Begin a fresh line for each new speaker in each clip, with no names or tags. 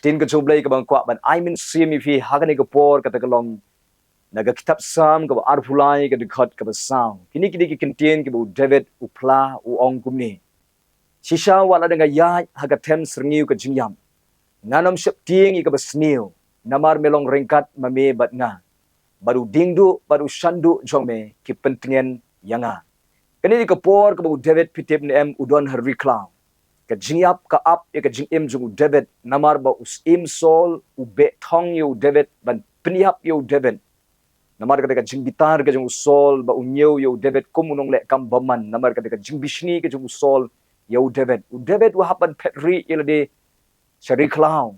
tin ke Blei ke bang kwa ban I mean sim ifi hagani ke por kata kelong naga kitab sam ke arfulai ke dekat ke besang kini ke kentien ke bu David upla u ong kumni sisa wala dengan ya haga tem serngiu ke jingyam nanam sheptieng ke besniu namar melong ringkat mame batnga baru dingdu baru shandu jongme ki pentingan yanga kini ke por ke bu David pitip ni em udon hari klau ke jingyap ka up ke jingim jung David namar ba usim sol u be thong yu David ban pniap yu David namar ka jingbitar ke jung sol ba unyeu yu David kumunong le kam baman namar ka jingbishni ke jung sol yu David wa hapan petri ilade shari klau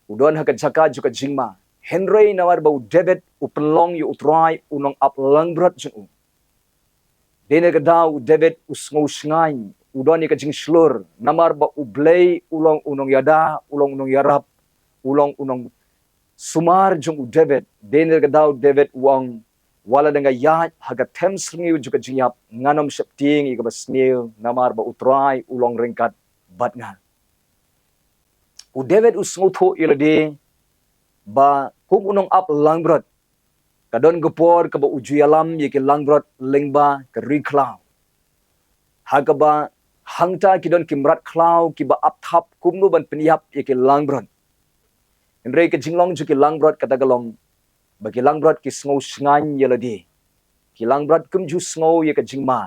udon ha ka Jaka juga jingma hynrei namar ba David u penlong yu utrai unong up langbrat jung dene ka daw David usngo sngai udon ka jing slur namar ba u Blei ulong unong yada ulong unong yarap ulong unong sumar jung David dene ka daw David wang wala dengan ya haga tem sringi juga jingyap nganom sheptieng ka basnil namar ba utrai ulong ringkat batnga u David usngo ilade ba kum unong up langbrat kadon gepor ka ba ujuyalam yeke langbrat lengba ke riklau haga ba hangta kidon kimrat klau kiba apthap kumnu ban peniap yeke langbrat hynrei ke jinglong juke langbrat kata galong bagi langbrat ki sngo sngan yeladi ki langbrat kum ju sngo yeke jingma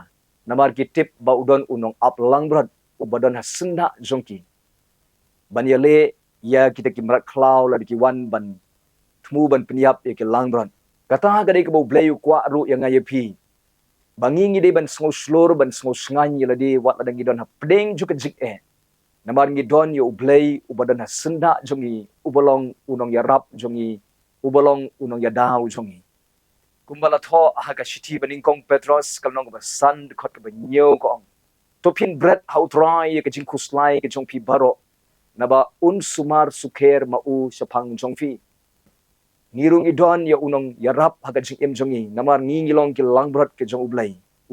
namar ki tip ba udon unong ap langbrat ubadon hasenda jongki ban yele ya kita kimrat klau ladi ki wan ban tmu ban peniap yeke langbrat kata gade ke bau Blei kwa ru yang ngayepi bangingi de ban sngo slur ban sngo sngan yeladi wat ladang gidon ha pedeng ju ke jingeh namar ngidon yo Blei ubadan ha senda jongi ubalong unong yarap jongi ubalong unong yadau jongi kumbala tho ha ka shiti ban Nyngkong Petros kalnong ba san khot ba nyeu ko topin bread how try ke jing kuslai ke jong pi baro naba un sumar sukher ma u shapang jongfi ngirung idon ya unong yarap ha ka jing em jongi namar ngilong ki langbrat ke jong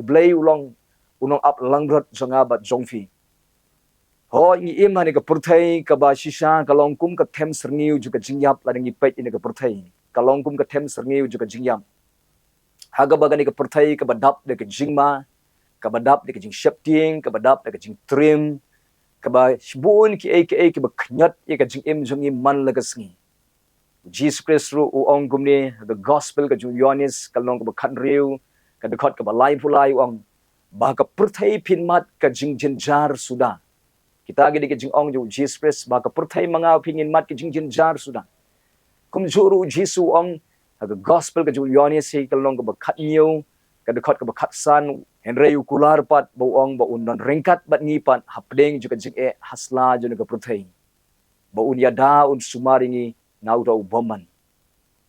Blei ulong unong up langbrat jonga ba jongfi ho ngi im hani ka purthai ka ba shisha kalong kum ka them serngiu juga jingyap ladang ngi pet ini ka purthai kalong kum ka them serngiu juga jingyam haga bagani ka purthai ka badap de ka jingma ka badap de ka jing sheptieng ka badap de ka jing trim ka ba shbun ki ba khnyat ye ka jing im jongi man laga sngi Jesus Christ ru u ong gumni the gospel ka jung yonis kalong ka ba khanriu ka de khot ka ba lai pulai ong ba ka purthai phinmat ka jing jinjar suda kita agi ke jing ong ju Jesus Christ ba ka purthai manga pingin mat ke jing jinjar suda kum juru Jesu ong the gospel ka jung yonis he kalong ka ba khatniu ka de khot ka ba khatsan hynrei ukular pat bo ong ba unon ringkat bat ngi pat hapdeng ju ka jing hasla ju ka purthai ba un yada un sumaringi nau ro boman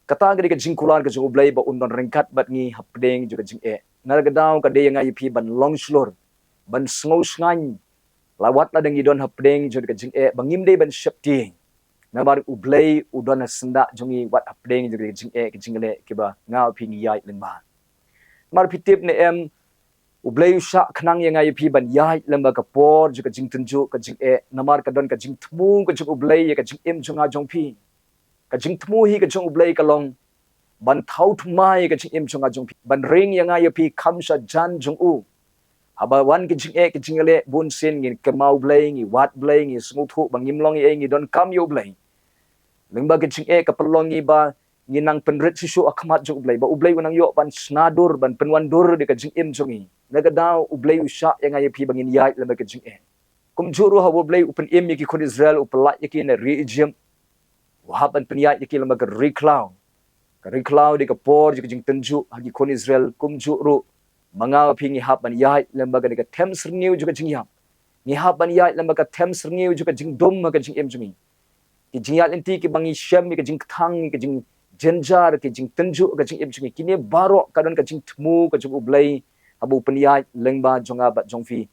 kata gadi ka jingkular ka jung Blei ba unon ringkat bat ngi hapdeng ju ka jing nargadaw ka de nga ipi ban longslor ban sngo sngan lawat la dengi don hapdeng ju ka jing bangim de ban sheptieng namar u Blei udon senda jongi wat hapdeng ju ka jing ka jingle ke ba nga pi ngi yai lengba mar pitip ne em u Blei sha khnang yang ai pi ban yai lengba ka por ju ka jing tunju ka jing namar ka don ka jing thmu ka jung u Blei ka jing em junga jong pi ka jing thmu hi ka jung u Blei ka long ban thau thmai ka jing em junga jong pi ban ring yang ai pi khamsha jan jung u aba wan ke jing le bun sin ngi ke mau Blei ngi wat Blei ngi smu thu bangim long ngi don kam yo Blei lengba ke jing ka pelong ngi ba ngi nang penret sisu akhmat jung Blei ba u Blei nang yo ban snadur ban penwandur de ka jing em jongi naga daw u Blei usha yang ai pi bangin yai lengba ke jing kum juru ha u Blei upen em ki khon Israel upla yaki na region wahaban penyai yaki lengba ke riklau de ka por jing tenju hagi khon Israel kum juru manga pingi haban yai lembaga de ka them srniu juga jingyam ni haban yai lembaga them srniu juga jing dom ka jing em jumi ki jingyal inti ki bangi shem ki jing thang ki jing jenjar ki jing tenju ka jing em jumi kini baro kadon ka jing thmu ka jing Blei abu penyai lengba jonga ba jongfi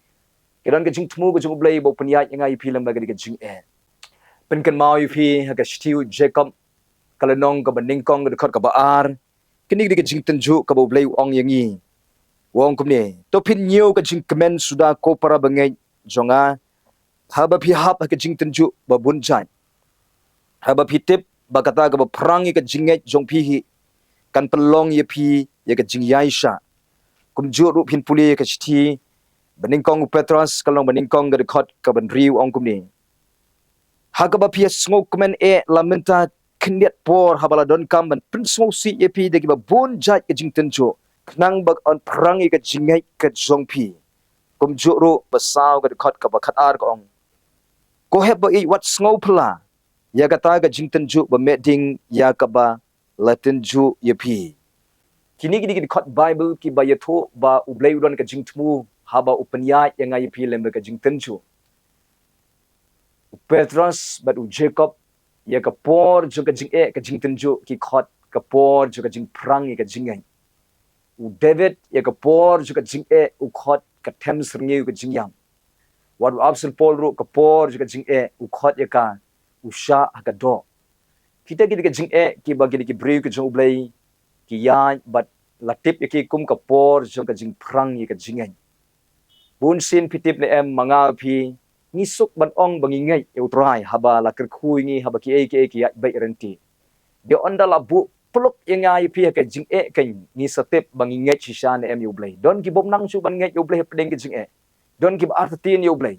kadon ka jing thmu ka jing Blei bo penyai ngai pi lembaga de ka jing penkan mau pi ha ka stiu Jacob kalanong ka Nyngkong ka khot ka ba ar kini de ka jing tenju ka bo Blei ong yangi wong kumni to pin new ka jing kemen sudah ko para bangai jonga haba pi hab ka jing tenju babun jan haba pitip bakata ka perang ka jingeh jong pi hi kan pelong ye pi ye ka jingiaysha kumju ru pin puli ka chiti Nyngkong Petros kalong Nyngkong ga dekhot ka ban riu ong kumni hagaba pi sngo komen lamenta kniat por habala don kam ban pin sngo si ye pi de ki ba bon jat ka jing tenjo knang bak on perang ka jingeh ka jong pi kumju ru basaw ga dekhot ka ba khat ar ka ong ko heb ba i wat sngo pla ya kata ga jing tenjo ba meding ya ka ba la tenjo ye pi kini kini dekhot Bible ki ba yatho ba ublei udon ka jing tmu haba upanya yang ai pi lemba ka jing tenjo Petros bat u Jacob ya ka por jo ka jing ka jing tenjo ki khot ka por jo ka jing prang ka jing ai u David ya ka por jo ka jing u khot ka them srngi ka jing yam wat u Apostle Paul ru ka por jo ka jing u khot ya ka u sha ka do kita ka jing ki bagi ki breu ka jo blai ki ya bat latip ya ki kum ka por jo ka jing prang ka jing ai bun sin pitip le em manga pi ni suk ban ong bangi ngai utrai haba la kerkhui ngi haba ki ya bai renti de onda la bu pluk yenga pi ka jing kan ni step bangi ngai chishan em yu blai don ki bom nang chu ban ngai yu blai pedeng ki jing don ki artin yu blai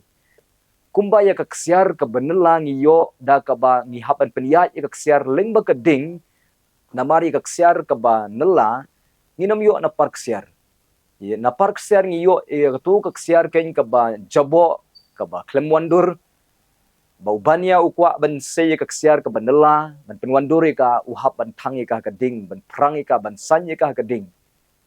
kumba ya ka ksiar ka benela ngi yo da ka ba ngi haban penya ya ka ksiar leng ba ka ding namari ka ksiar ka ba nela ngi nam yo na park ksiar ye na park ksiar ngi yo tu ka ksiar ken ka ba jabo ka ba klemwandur ba ubania ukwa ban se ka ksiar ka banela ban penwandur ka uhap ban thang ka ding ban prang ka ban san ka ding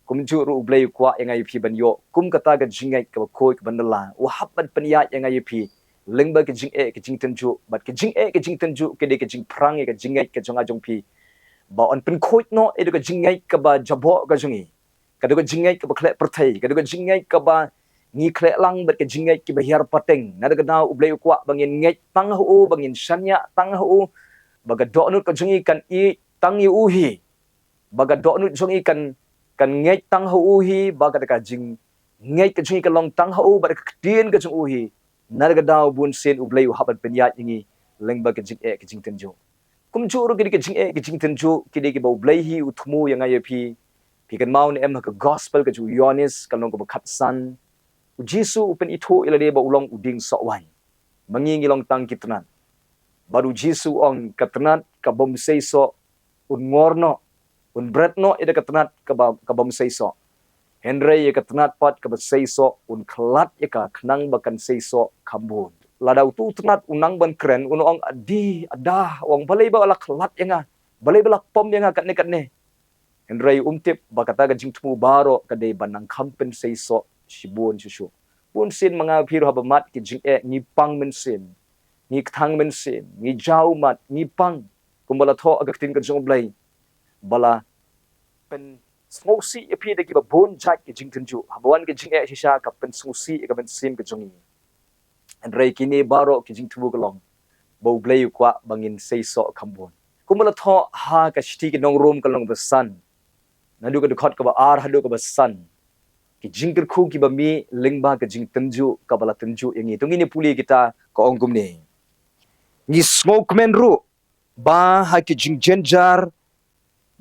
kum ju ru blei ukwa yang ai pi ban yo kum kata ka jingai ka khoi ka banela uhap ban penya yang ai pi lengba ka jing ka jing tenju bat ka jing ka jing tenju ke de ka jing prang ka jingai ka jonga jong pi ba on pen khoi no e ka jingai ka ba jabo ka jongi ka de ka jingai ka ba khle perthai ka de ka jingai ka ba ngi khle lang bet ke jingai ki bahir pateng na daga na ublei kwa bangin ngai tang hu bangin shanya tang hu baga donut ka jungi kan i tang yu hi baga donut jungi kan ngai tang hu hi baga ka jing ngai ka jungi ka long tang hu baga ka dien ka jung hi na daga da bun sen ublei habat penya ngi leng baga jing ka jing tenjo kum chu ru ki jing ka jing tenjo ki de ki ba ublei hi uthmu yang ai pi kan mau ni em ka gospel ka ju yonis ka long ka khat san Jisu upen itu ila dia ba ulong uding sokwan. Mangingi long tang kitnan. Baru Jisu ong katnat ka bom seiso un ngorno un bretno ida katnat ka bom seiso. Hynrei ya katnat pat ka seiso un klat ya ka knang bakan seiso kambun. Ladau tu tnat unang ban kren un ong adi adah ong balai ba ala klat ya nga. Balai ba pom ya nga katne. Hynrei umtip bakata ga jingtmu baro ka de banang kampen seiso shibun shushu pun sin mga phiru haba mat ki jing ni pang men sin ni thang men sin ni jau mat ni pang kumbala tho agak tin ka jong blai bala pen smosi epi de ki ba bon jat ki jing tenju habawan ki jing shisha ka pen smosi ka ben sin ka jongi and rei kini baro ki jing tubu kalong bo blai kwa bangin sei so kambon kumbala tho ha ka shti ki nong room kalong besan nadu ka dekhot ka ba ar hadu ka besan ki jingker khu ki bami lengba ka jing tenju ka bala tenju yangi tungi ni puli kita ko ongkum ni ni smoke men ru ba ha ki jing jenjar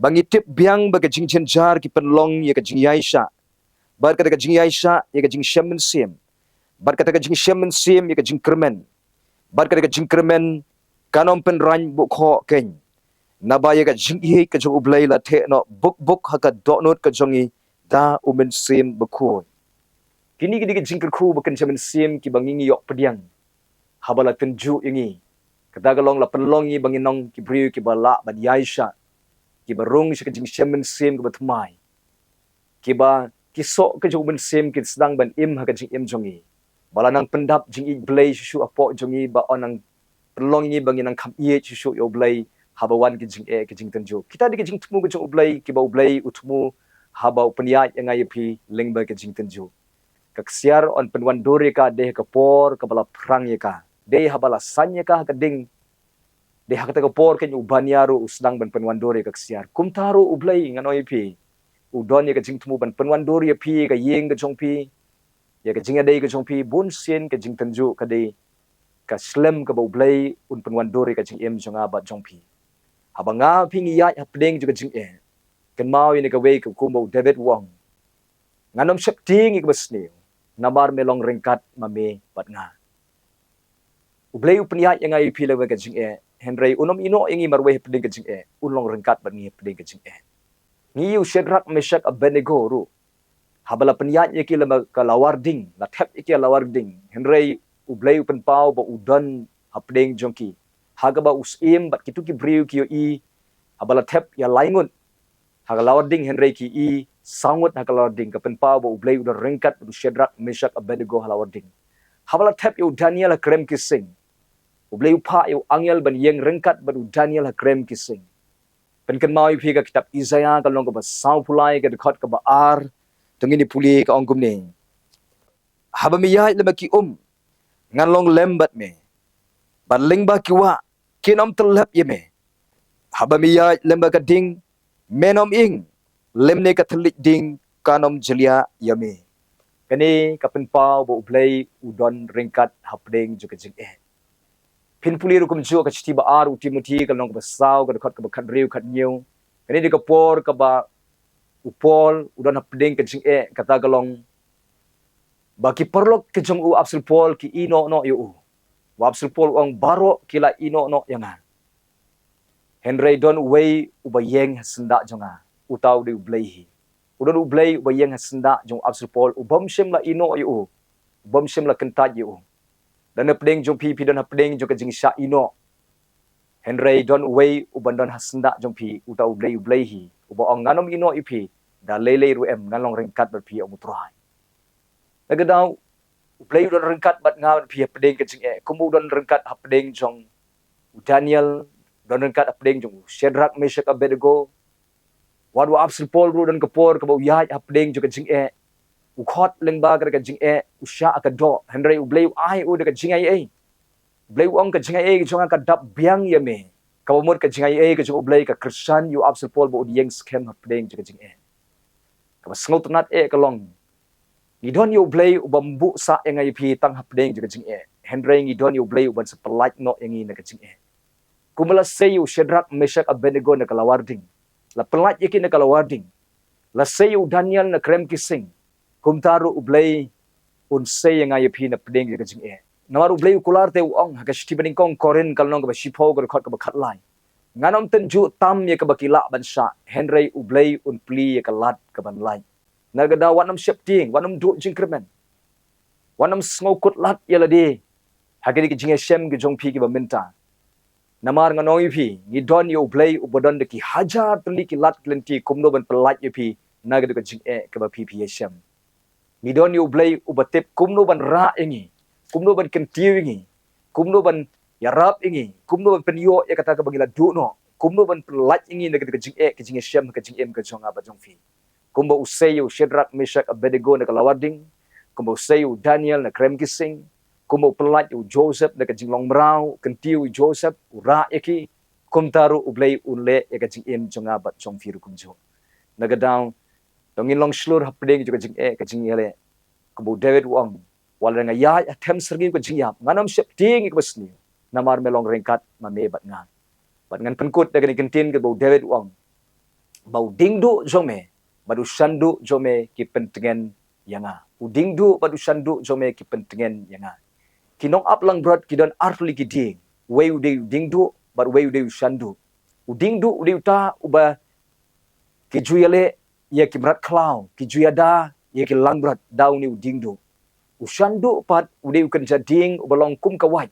bangi tip biang ba ka jing jenjar ki penlong ya ka jing yaisha bar ka jing yaisha ya ka jing shemen sim bar ka jing shemen sim ya ka jing kermen bar ka jing kermen kanom pen ran bu kho ken nabaya ka jing hi ka jong ublai la the no buk ha ka donot ka jongi da umen sim bekun kini ki jingker khu bekan chamen sim ki bangingi yok pediang habala tenju ingi kata galong la penlong i banginong ki briu ki bala bad yaisha ki barung shi ka jing chamen sim ki batmai ki ba ki so ka jo umen sim ki sedang ban im ha ka jing im jongi bala nang pendap jing i blei shu apo jongi ba onang penlong i banginang kham ye shu yo blei habawan ki jing tenju kita di ki jing tmu ka jo blei ki ba blei utmu haba upenya yang ai pi lengba ke jing tenju kaksiar on penwan dori ka deh ka por ka bala prang ye ka deh habala sanya ka ding deh ka por ke ubaniaru usdang ban penwan dori kaksiar kumtaru ublai nganoi pi udon ye ka jing tmu ban penwan dori pi ka yeng ka jong pi ye ka jing adei ka jong pi bun sien ka jing tenju ka dei ka slem ka bau Blei un penwan dori ka jing jonga bat jong pi habanga ping ya hapdeng juga jing kan mau ini ka wei ka kumbau David Wong nganom sheptieng ik basneu nabar melong ringkat mame bat nga Blei upnya yang ai pi lewe ka jing hynrei unom ino ingi marwe hapdeng ka jing ulong ringkat bat ngi hapdeng ka jing ngiu Shadrach Meshach Abednego ru habala penyat yaki lama kalawarding la tep yaki lawarding hynrei Blei upen pau ba udan hapdeng jongki haga ba usim bat kitu ki briu ki i habala tep ya laingun haga lawarding hynrei ki i sangut haga lawarding kapen pau ba Blei udan ringkat du Shadrach Meshach Abednego halawarding habala tep yu Daniel krem kising Blei upa yu angel ban yeng ringkat ba du Daniel krem kising penken mau pi ka kitab Isaiah kalong ka ba sau pulai ka dekat ka ba ar tengini puli ka ongkum ni haba mi yai lema ki nganlong lembat me baling ba kiwa kinom telap ye me haba mi yai lemba ka ding menom ing lemne ka telik ding kanom jelia yame kani kapen pau bo Blei udon ringkat hapdeng juga jing pin puli rukum jo ka chiti ba ar utimuti ka long ka sau ka dekat ka ba khat riu khat new kani di ka por ka ba upol udon hapdeng ka jing kata galong baki perlok ke jong u absol pol ki ino no yu wa absol pol ong baro kila ino no yanga hynrei don wei ubayeng senda jonga utau di Blei udon Blei ubayeng senda jong absol pol ubam shem la ino yu ubam shem la kentat yu dan hapdeng jong pi don hapdeng jong ka jing sha ino hynrei don wei ubandon hasenda jong pi utau Blei uba ong nganom ino ipi da lele ru ngalong ringkat ber pi ong utrai nagadau Blei don rengkat bat ngawan pi hapdeng ke jing kumu don rengkat hapdeng jong Daniel don rengkat hapdeng jong Shadrach Meshach Abednego wadu absol pol ru don kepor ke bau yai hapdeng jong ke jing ukhot lengba ke jing usha ka do hynrei Blei ai u de ke jing Blei ong ke jing jong ka dap biang ye me ka umur ke jing ke jong Blei ka Christian yu absol pol bo yeng scam hapdeng jong ke jing ka sngot nat ka long ngidon yu Blei ubambu sa yang ai pi tang hapdeng juga jing hynrei ngidon yu Blei uban sepelat no yang i na jing kumala sayu Shadrach Meshach Abednego na kalawarding la pelat yaki na kalawarding la sayu Daniel na krem kising kumtaru Blei un say yang ai pi na pedeng juga jing namaru Blei kular te uong ha shti Nyngkong korin kalnong ka shipho ka khot ka khatlai nganom tenju tam ye ka bakila bansa hynrei Blei un pli ye ka lat ka ban lai nagada wanam sheptieng wanam du jingkremen wanam ngokut lat yaladi hagini ki jingeshem ki jongpi ki Bynta namar nganoi pi ngidon yu Blei ubodon de ki hajar tuli ki lat klenti kumno ban pelat yu pi nagada ka jing ka ba pi shem ngidon yu Blei ubatep kumno ban ra ingi kumno ban kentiu ingi kumno ban yarap ingi kumno ban penyo ya kata ka bagila du no kumno ban pelat ingi nagada ka jingeshem ka jing ka jonga ba jongfi kumba usayu Shadrach Meshach Abednego na kalawarding kumba usayu Daniel na krem kising kumba pelat yu Joseph na kajinglong merau kentiu Joseph ura yaki kumtaru Blei unle ya kajing jonga bat jong firu kumjo nagadang dongin long slur hapdeng juga kajing yale kumba David Wong wala nga ya atem sergi kajing yap nganam sheptieng ikbasni namar melong ringkat mame bat ngan penkut daga ni kentin ke bau David Wong bau dingdu jome badu sandu jome ki pentengen yanga udingdu badu sandu jome ki pentengen yanga kinong aplang brot kidon arfli ki ding wei ude dingdu bad wei ude sandu udingdu ude uta uba ki juyale ye ki brat klau ki juyada ye ki langbrat dauni udingdu usandu pat ude ukan jading ubalong kum kawai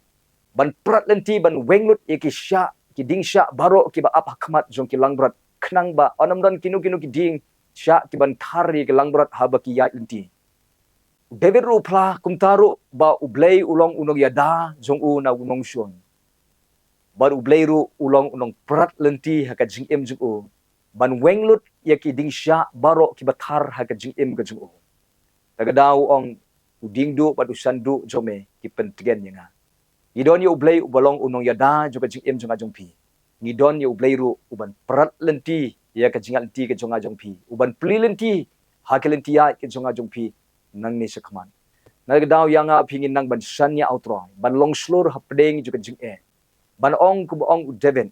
ban prat lenti ban wenglut ye ki sya ki ding sya baro ki ba apa khmat jong ki langbrat khnang ba onam dan kinu ki ding sya ki ban thari ke langbrat haba ki yai inti David ru pla kumtaru ba Blei ulong unong yada jong u na unong shon ba Blei ru ulong prat lenti ha ka jing jong u ban wenglut ya ki ding sya baro ki bathar ha ka jing ka jong u tagadau ong uding du ba du sandu jome ki pentengen yanga idon yu Blei ubalong unong yada juga jing jong ajong pi ngidon yu Blei ru uban prat lenti ya ka jingal ti ke jonga jong pi uban pli lenti ha ke lenti ya ke jonga jong pi nang ni sekman Nagdaw yang pingin nang ban sanya outroy, ban long slur hapdeng juga jingeh. Ban ong ku ong udeven.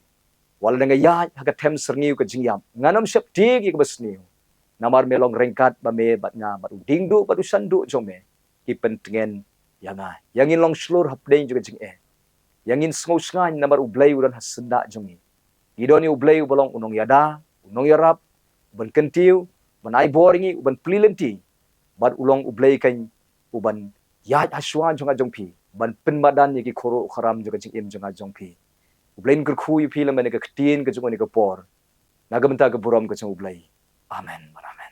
Wala nga ya haga tem serniu ke jingyam. Nganam sheptieng ke basniu. Namar melong rengkat ba me bat nga bat dingdu bat sandu jome. Ki pentengen yanga. Yangin long slur hapdeng juga jingeh. Yangin sngau sngan namar Blei udan hasenda jongi. Gidoni Blei balong unong yada, unong yarap, ban kentiu, ban ai boringi, ban plilenti. Bat ulong Blei kan uban ya haswan jonga jongpi. Ban penmadan yaki koro kharam juga jingim jonga jongpi. Blei kerkhu yu film ke ketin ke jonga ni ke por. Nagamenta ke buram ke jonga Blei. Amen. Amen.